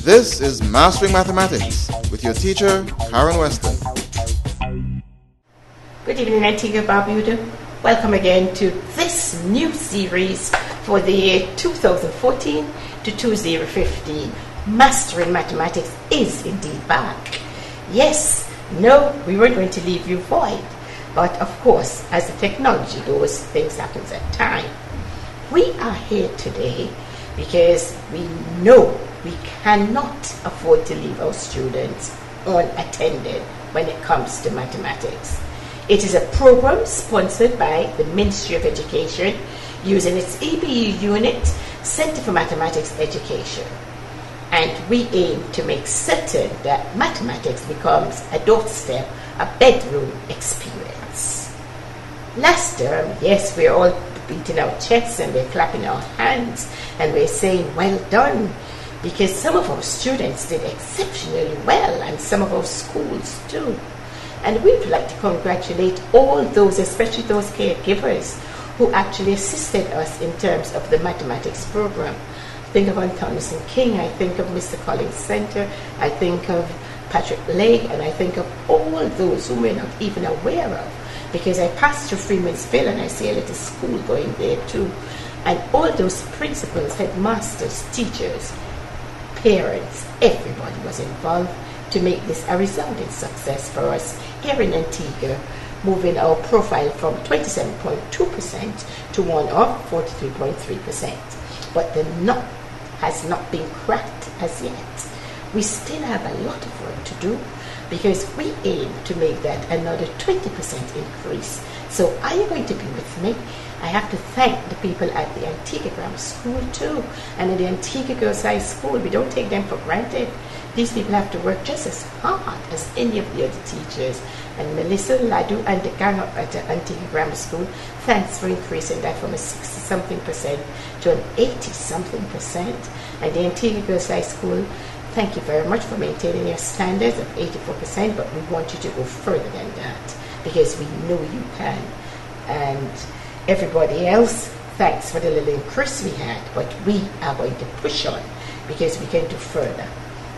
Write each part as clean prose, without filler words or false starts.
This is Mastering Mathematics with your teacher, Karen Weston. Good evening, Antigua, Barbuda. Welcome again to this new series for the year 2014 to 2015. Mastering Mathematics is indeed back. Yes, no, we weren't going to leave you void. But of course, as the technology goes, things happen at time. We are here today because we know we cannot afford to leave our students unattended when it comes to mathematics. It is a program sponsored by the Ministry of Education using its EBU unit, Center for Mathematics Education. And we aim to make certain that mathematics becomes a doorstep, a bedroom experience. Last term, yes, we're all beating our chests and we're clapping our hands and we're saying, well done, because some of our students did exceptionally well and some of our schools too. And we'd like to congratulate all those, especially those caregivers who actually assisted us in terms of the mathematics program. I think of Thomas and King, I think of Mr. Collins Center, I think of Patrick Lake, and I think of all those who we're not even aware of, because I passed through Freemansville and I see a little school going there too. And all those principals, headmasters, teachers, parents, everybody was involved to make this a resounding success for us here in Antigua, moving our profile from 27.2% to one of 43.3%. But the nut has not been cracked as yet. We still have a lot of work to do because we aim to make that another 20% increase. So are you going to be with me? I have to thank the people at the Antigua Grammar School too, and at the Antigua Girls High School. We don't take them for granted. These people have to work just as hard as any of the other teachers. And Melissa Ladu and the gang up at the Antigua Grammar School, thanks for increasing that from a 60-something% to an 80-something%. And the Antigua Girls High School, thank you very much for maintaining your standards of 84%, but we want you to go further than that because we know you can. And everybody else, thanks for the little increase we had, but we are going to push on because we can do further.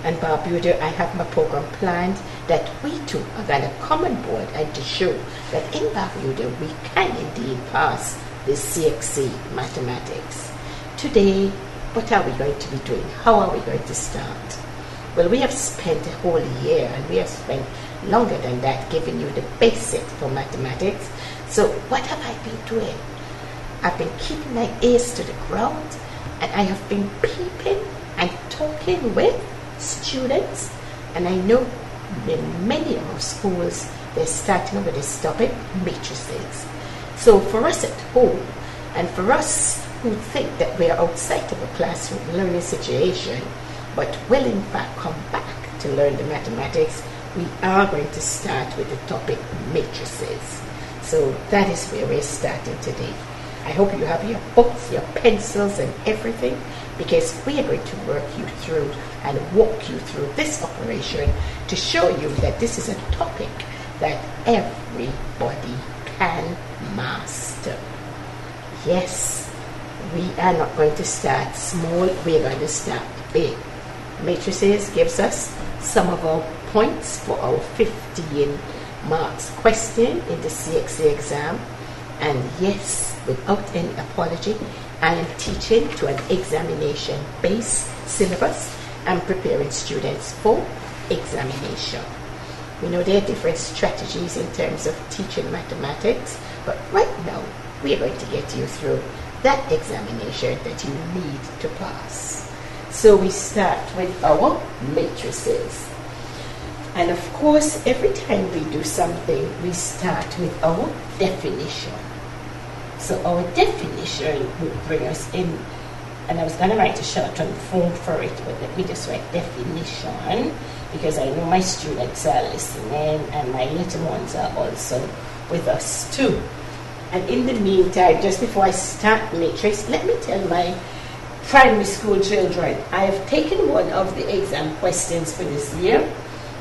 And Barbuda, I have my program planned that we too are going to come on board and to show that in Barbuda we can indeed pass the CXC mathematics. Today, what are we going to be doing? How are we going to start? Well, we have spent a whole year and we have spent longer than that giving you the basics for mathematics. So what have I been doing? I've been keeping my ears to the ground and I have been peeping and talking with students, and I know in many of our schools they're starting with this topic, matrices. So for us at home and for us who think that we're outside of a classroom learning situation but will in fact come back to learn the mathematics, we are going to start with the topic matrices. So that is where we're starting today. I hope you have your books, your pencils and everything, because we are going to work you through and walk you through this operation to show you that this is a topic that everybody can master. Yes, we are not going to start small, we are going to start big. Matrices gives us some of our points for our 15 marks question in the CXA exam. And yes, without any apology, I am teaching to an examination-based syllabus and preparing students for examination. We know there are different strategies in terms of teaching mathematics, but right now we are going to get you through that examination that you need to pass. So we start with our matrices. And of course, every time we do something, we start with our definition. So our definition would bring us in, and I was going to write a short on form for it, but let me just write definition, because I know my students are listening and my little ones are also with us too. And in the meantime, just before I start matrix, let me tell my primary school children, I have taken one of the exam questions for this year,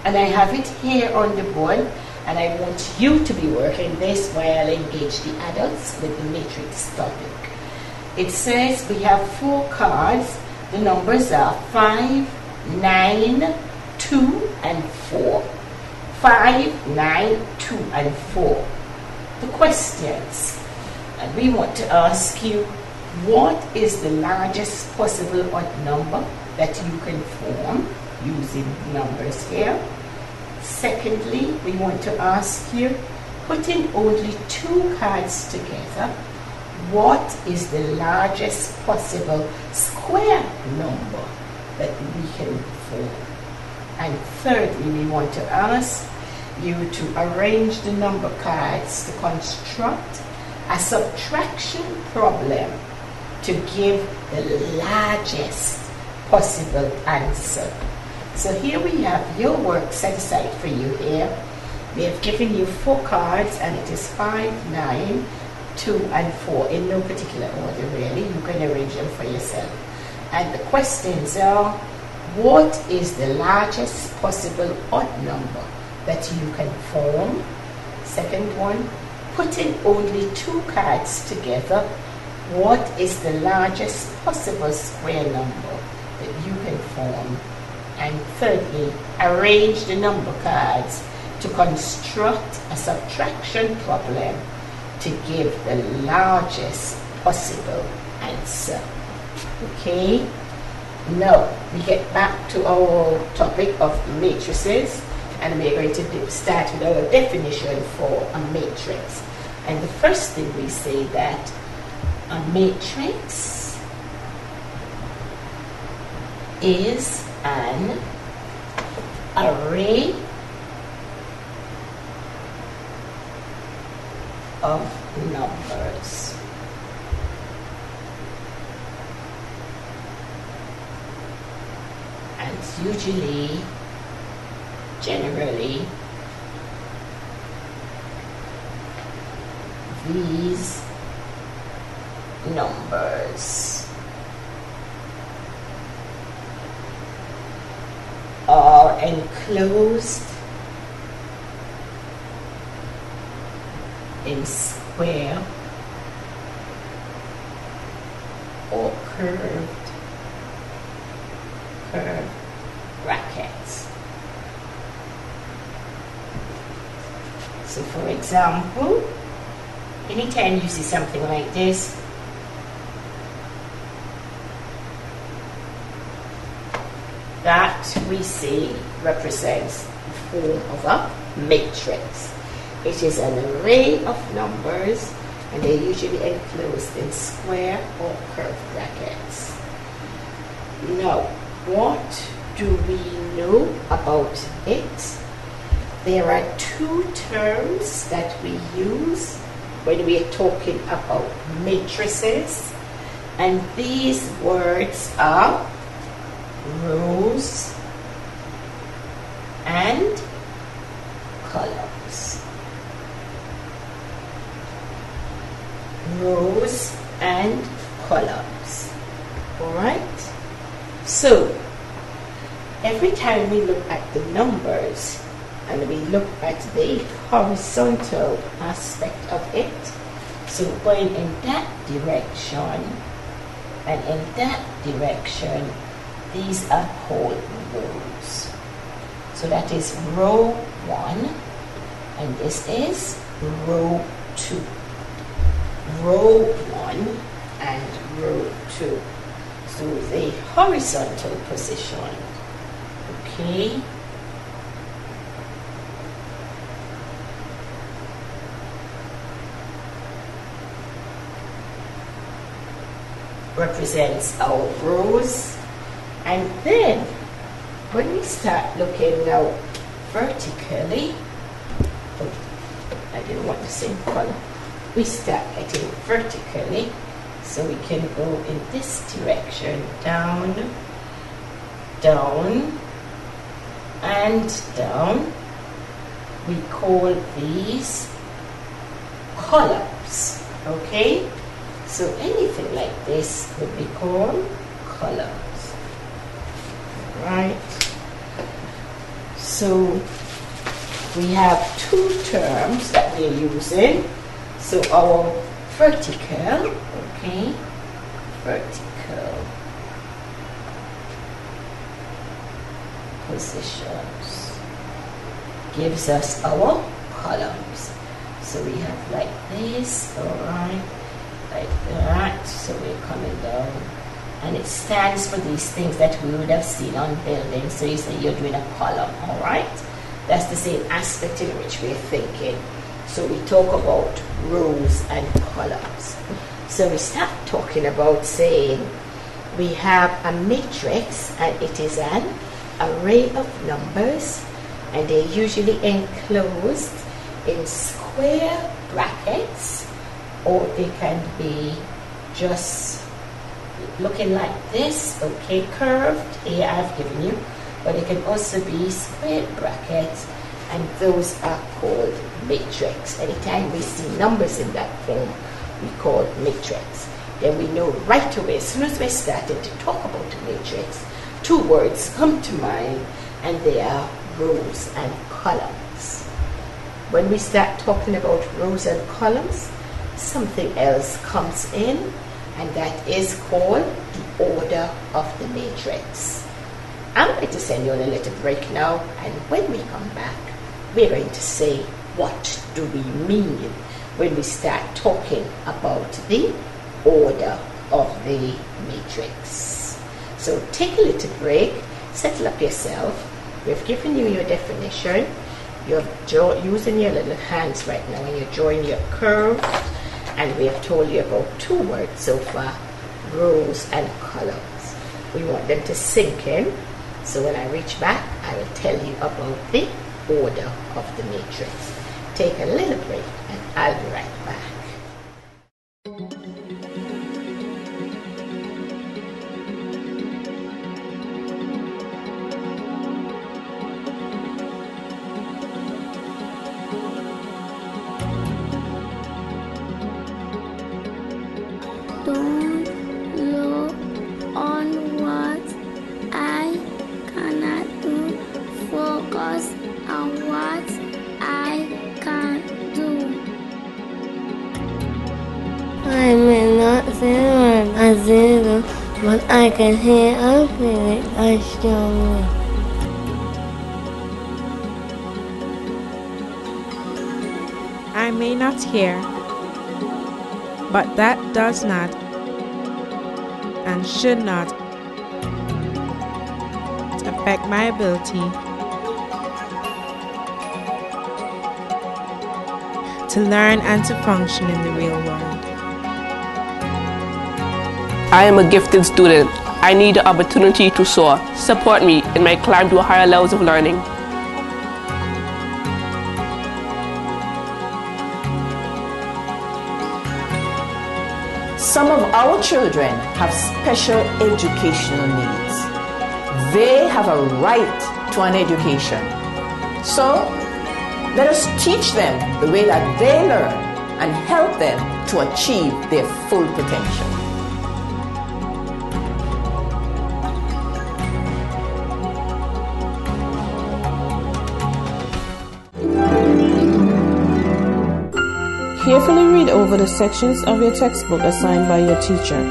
and I have it here on the board. And I want you to be working this while I engage the adults with the matrix topic. It says we have 4 cards. The numbers are 5, 9, 2, and 4. 5, 9, 2, and 4. The questions. And we want to ask you, what is the largest possible odd number that you can form using numbers here? Secondly, we want to ask you, putting only 2 cards together, what is the largest possible square number that we can form? And thirdly, we want to ask you to arrange the number cards to construct a subtraction problem to give the largest possible answer. So here we have your work set aside for you here. They have given you 4 cards, and it is 5, 9, 2, and 4 in no particular order really. You can arrange them for yourself. And the questions are, what is the largest possible odd number that you can form? Second one, putting only 2 cards together, what is the largest possible square number that you can form? And thirdly, arrange the number cards to construct a subtraction problem to give the largest possible answer. Okay? Now, we get back to our topic of matrices, and we're going to start with our definition for a matrix. And the first thing we say that a matrix is an array of numbers. And usually, generally, these numbers are enclosed in square or curved brackets. So for example, anytime you see something like this, that we see represents the form of a matrix. It is an array of numbers, and they're usually enclosed in square or curved brackets. Now, what do we know about it? There are 2 terms that we use when we are talking about matrices, and these words are rows and columns. Rows and columns. Alright? So, every time we look at the numbers and we look at the horizontal aspect of it, so going in that direction and in that direction, these are called rows. So that is row 1, and this is row 2. Row 1 and row 2. So the horizontal position. Okay. Represents our rows. And then, when we start looking now vertically, I didn't want the same color, we start getting vertically, so we can go in this direction, down, down, and down. We call these columns, okay? So anything like this would be called columns. Right. So we have two terms that we're using. So our vertical, okay, vertical positions gives us our columns. So we have like this, alright, like that. So we're coming down. And it stands for these things that we would have seen on buildings. So you say you're doing a column, alright? That's the same aspect in which we're thinking. So we talk about rows and columns. So we start talking about saying we have a matrix and it is an array of numbers, and they're usually enclosed in square brackets, or they can be just looking like this, okay, curved, here I've given you, but it can also be square brackets, and those are called matrix. Anytime we see numbers in that form, we call matrix. Then we know right away, as soon as we're starting to talk about a matrix, two words come to mind, and they are rows and columns. When we start talking about rows and columns, something else comes in, and that is called the order of the matrix. I'm going to send you on a little break now, and when we come back, we're going to say, what do we mean when we start talking about the order of the matrix? So take a little break, settle up yourself. We've given you your definition. You're using your little hands right now, and you're drawing your curve. And we have told you about two words so far, rows and columns. We want them to sink in. So when I reach back, I will tell you about the order of the matrix. Take a little break, and I'll be right back. Don't look on what I cannot do. Focus on what I can do. I may not say what I do, but I can hear a feeling I strongly. I may not hear, but that does not and should not affect my ability to learn and to function in the real world. I am a gifted student. I need the opportunity to soar. Support me in my climb to higher levels of learning. Some of our children have special educational needs. They have a right to an education. So, let us teach them the way that they learn and help them to achieve their full potential. Carefully read over the sections of your textbook assigned by your teacher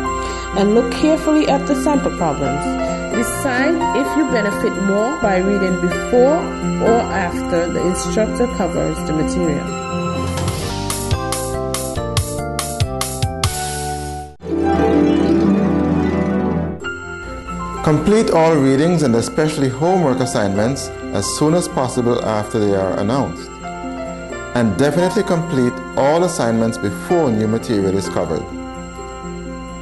and look carefully at the sample problems. Decide if you benefit more by reading before or after the instructor covers the material. Complete all readings and especially homework assignments as soon as possible after they are announced. And definitely complete all assignments before new material is covered.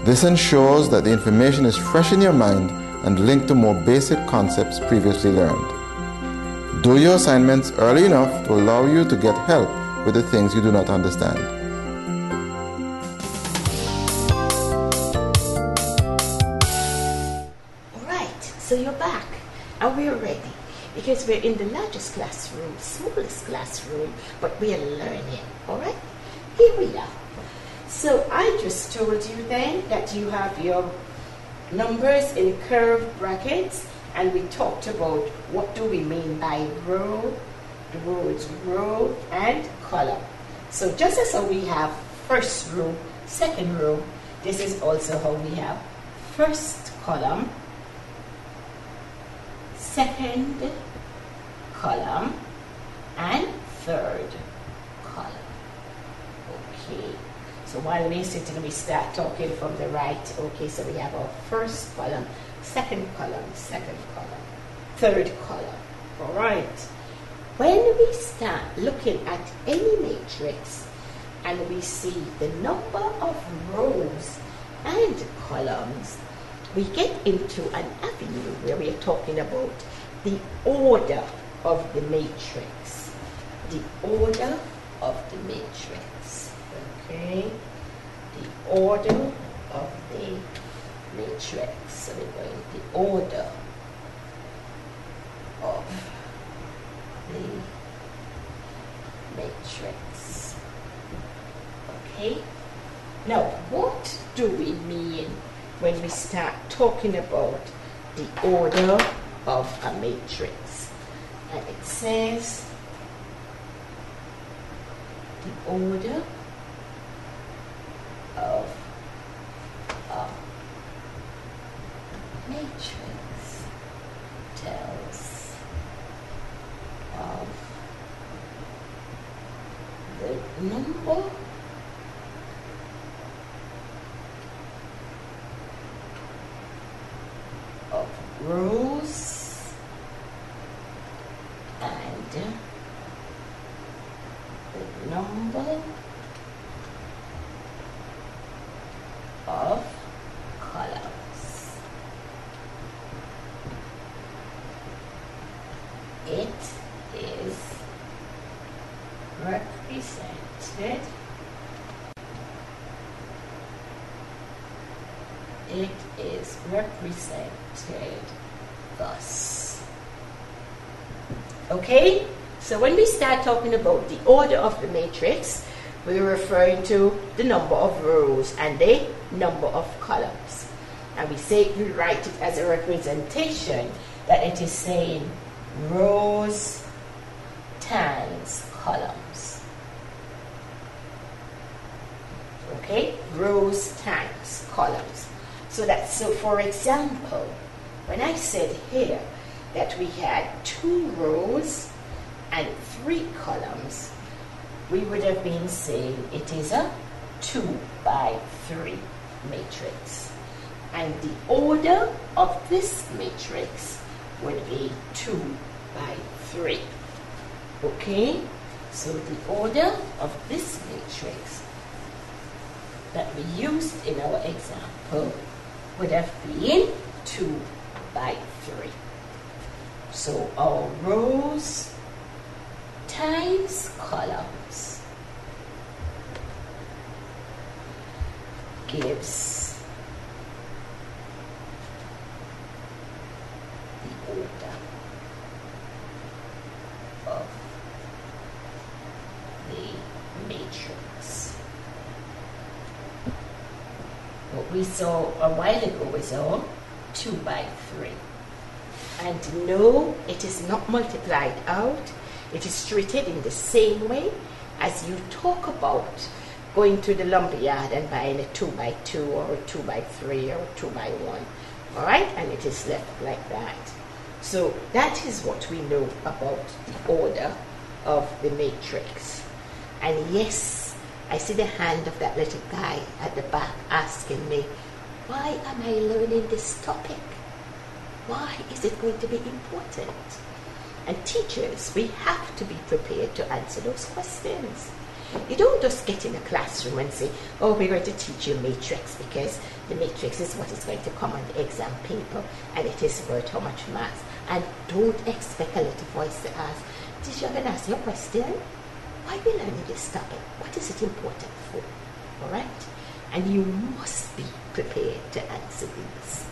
This ensures that the information is fresh in your mind and linked to more basic concepts previously learned. Do your assignments early enough to allow you to get help with the things you do not understand. Alright, so you're back and we're ready. Because we're in the largest classroom, smallest classroom, but we are learning, all right? Here we are. So I just told you then that you have your numbers in curved brackets, and we talked about what do we mean by row, the words row and column. So just as how we have first row, second row, this is also how we have first column, second column, and third column. Okay, so while we're sitting, we start talking from the right. Okay, so we have our first column, second column, third column. All right. When we start looking at any matrix and we see the number of rows and columns, we get into an avenue where we are talking about the order of the matrix. The order of the matrix. Okay? The order of the matrix. So we're going the order of the matrix. Okay? Now, what do we mean when we start talking about the order of a matrix? And it says the order of a matrix tells of the number of rows and the number of columns. It is represented. It is represented thus. Okay? So when we start talking about the order of the matrix, we're referring to the number of rows and the number of columns. And we say we write it as a representation that it is saying rows times columns. Okay? Rows times columns. So for example, when I said here that we had 2 rows and 3 columns, we would have been saying it is a 2 by 3 matrix. And the order of this matrix would be 2 by 3. Okay? So the order of this matrix that we used in our example would have been 2 by 3. So our rows times columns gives the order of the matrix. What we saw a while ago was our 2 by 3. And no, it is not multiplied out. It is treated in the same way as you talk about going to the lumberyard and buying a 2 by 2 or a 2 by 3 or a 2 by 1. All right? And it is left like that. So that is what we know about the order of the matrix. And yes, I see the hand of that little guy at the back asking me, why am I learning this topic? Why is it going to be important? And teachers, we have to be prepared to answer those questions. You don't just get in a classroom and say, oh, we're going to teach you matrix because the matrix is what is going to come on the exam paper and it is worth how much maths. And don't expect a little voice to ask, teacher, I'm going to ask you a question. Why are we learning this topic? What is it important for? All right? And you must be prepared to answer these.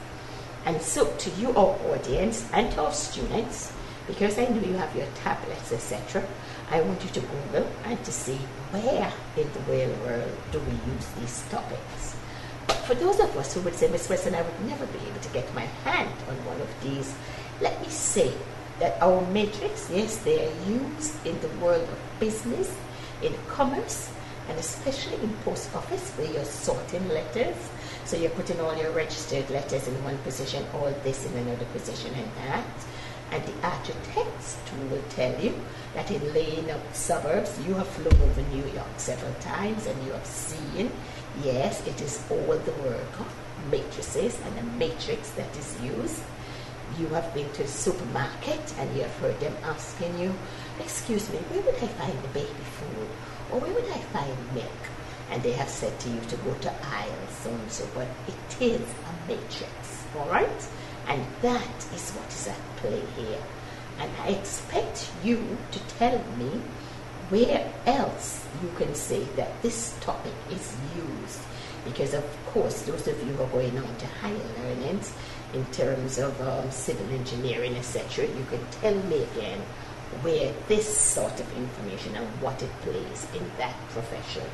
And so to you, our audience, and to our students, because I know you have your tablets, etc., I want you to Google and to see where in the real world do we use these topics. But for those of us who would say, Miss Wilson, I would never be able to get my hand on one of these, let me say that our matrix, yes, they are used in the world of business, in commerce, and especially in post office where you're sorting letters. So you're putting all your registered letters in one position, all this in another position, and that. And the architects too will tell you that in laying out suburbs, you have flown over New York several times and you have seen, yes, it is all the work of matrices and a matrix that is used. You have been to the supermarket and you have heard them asking you, excuse me, where would I find the baby food? Or where would I find milk? And they have said to you to go to aisle so and so, but it is a matrix, all right? And that is what is at play here. And I expect you to tell me where else you can say that this topic is used. Because of course, those of you who are going on to higher learnings in terms of civil engineering, etc., you can tell me again where this sort of information and what it plays in that profession.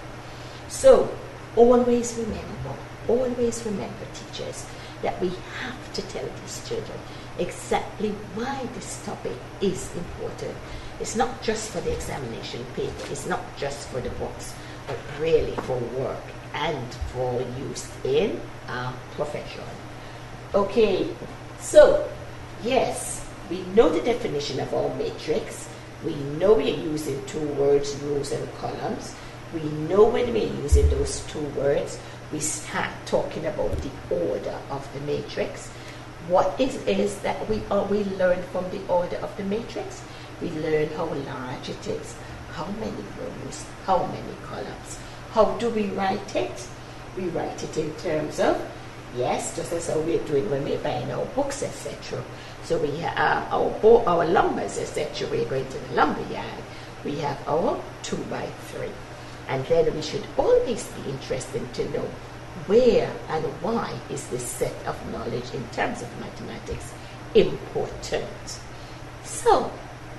So always remember, teachers, that we have to tell these children exactly why this topic is important. It's not just for the examination paper, it's not just for the books, but really for work and for use in our profession. Okay, so yes, we know the definition of our matrix. We know we're using two words, rows and columns. We know when we're using those two words, we start talking about the order of the matrix. What is that we learn from the order of the matrix? We learn how large it is, how many rows, how many columns. How do we write it? We write it in terms of, yes, just as how we're doing when we're buying our books, etc. So we have our lumbers, etc. We're going to the lumber yard. We have our 2x3. And then we should always be interested to know where and why is this set of knowledge in terms of mathematics important. So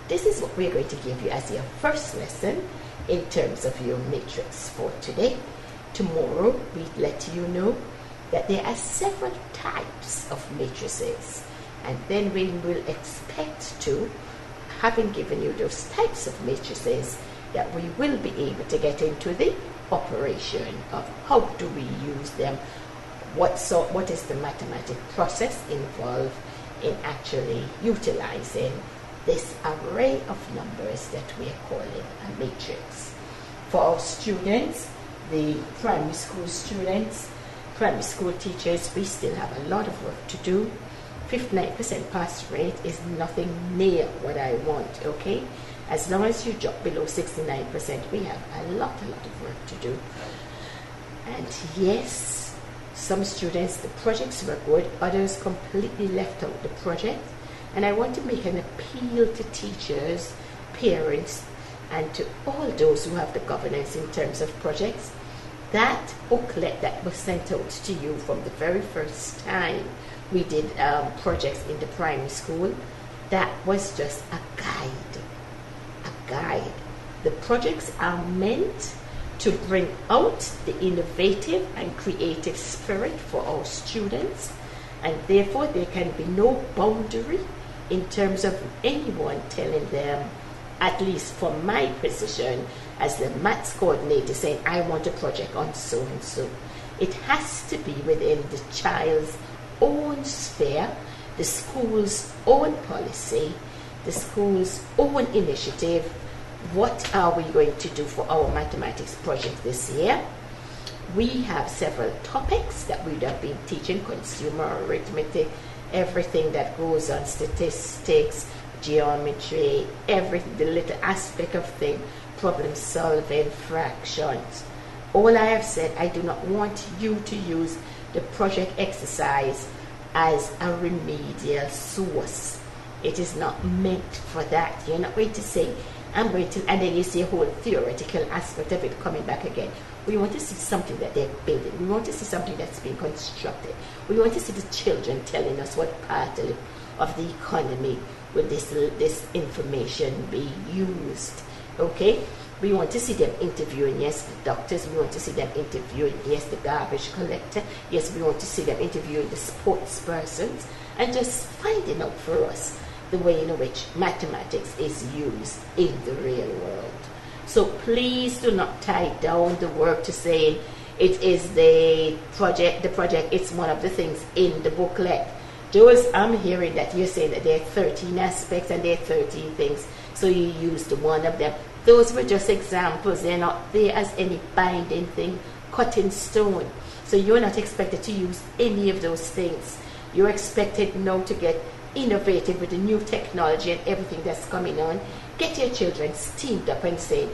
this is what we're going to give you as your first lesson in terms of your matrix for today. Tomorrow we let you know that there are several types of matrices, and then we will expect to, having given you those types of matrices, that we will be able to get into the operation of how do we use them, what is the mathematic process involved in actually utilizing this array of numbers that we are calling a matrix. For our students, the primary school students, primary school teachers, we still have a lot of work to do. 59% pass rate is nothing near what I want, okay? As long as you drop below 69%, we have a lot of work to do. And yes, some students, the projects were good, others completely left out the project. And I want to make an appeal to teachers, parents, and to all those who have the governance in terms of projects. That booklet that was sent out to you from the very first time we did projects in the primary school, that was just a guide. The projects are meant to bring out the innovative and creative spirit for our students, and therefore there can be no boundary in terms of anyone telling them, at least from my position as the maths coordinator, saying I want a project on so and so. It has to be within the child's own sphere, the school's own policy, the school's own initiative. What are we going to do for our mathematics project this year? We have several topics that we have been teaching: consumer arithmetic, everything that goes on, statistics, geometry, everything, the little aspect of thing, problem solving, fractions. All I have said, I do not want you to use the project exercise as a remedial source. It is not meant for that. You're not going to say, I'm going to, and then you see a whole theoretical aspect of it coming back again. We want to see something that they're building. We want to see something that's being constructed. We want to see the children telling us what part of the economy will this information be used. Okay? We want to see them interviewing, yes, the doctors. We want to see them interviewing, yes, the garbage collector. Yes, we want to see them interviewing the sports persons, and just finding out for us the way in which mathematics is used in the real world. So please do not tie down the work to say it is the project, it's one of the things in the booklet. Jules, I'm hearing that you're saying that there are 13 aspects and there are 13 things, so you used one of them. Those were just examples. They're not there as any binding thing, cut in stone. So you're not expected to use any of those things. You're expected now to get innovative with the new technology and everything that's coming on. Get your children steamed up and say,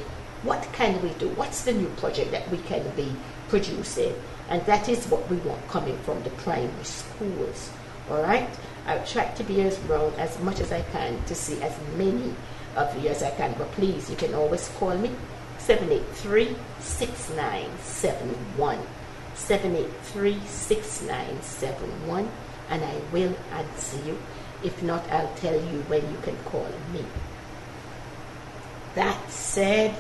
what can we do? What's the new project that we can be producing? And that is what we want coming from the primary schools. All right? I'll try to be as around as much as I can to see as many of you as I can. But please, you can always call me 783-6971. 783-6971, and I will answer you. If not, I'll tell you when you can call me. That said,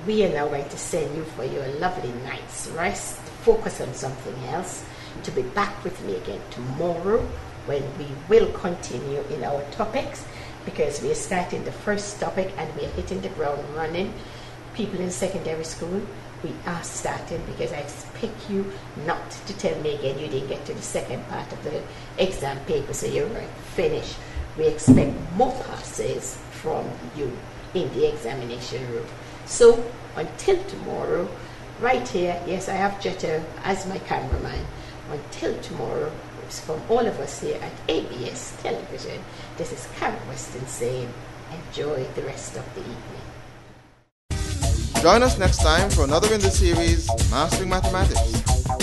we are now going to send you for your lovely night's rest. Focus on something else. To be back with me again tomorrow when we will continue in our topics, because we are starting the first topic and we are hitting the ground running. People in secondary school, we are starting, because I expect you not to tell me again you didn't get to the second part of the exam paper, so you're right, finished. We expect more passes from you in the examination room. So until tomorrow, right here, yes, I have Jetta as my cameraman. Until tomorrow, it's from all of us here at ABS Television. This is Karen Weston saying, enjoy the rest of the evening. Join us next time for another in the series, Mastering Mathematics,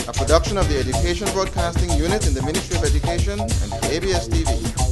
a production of the Education Broadcasting Unit in the Ministry of Education and ABS TV.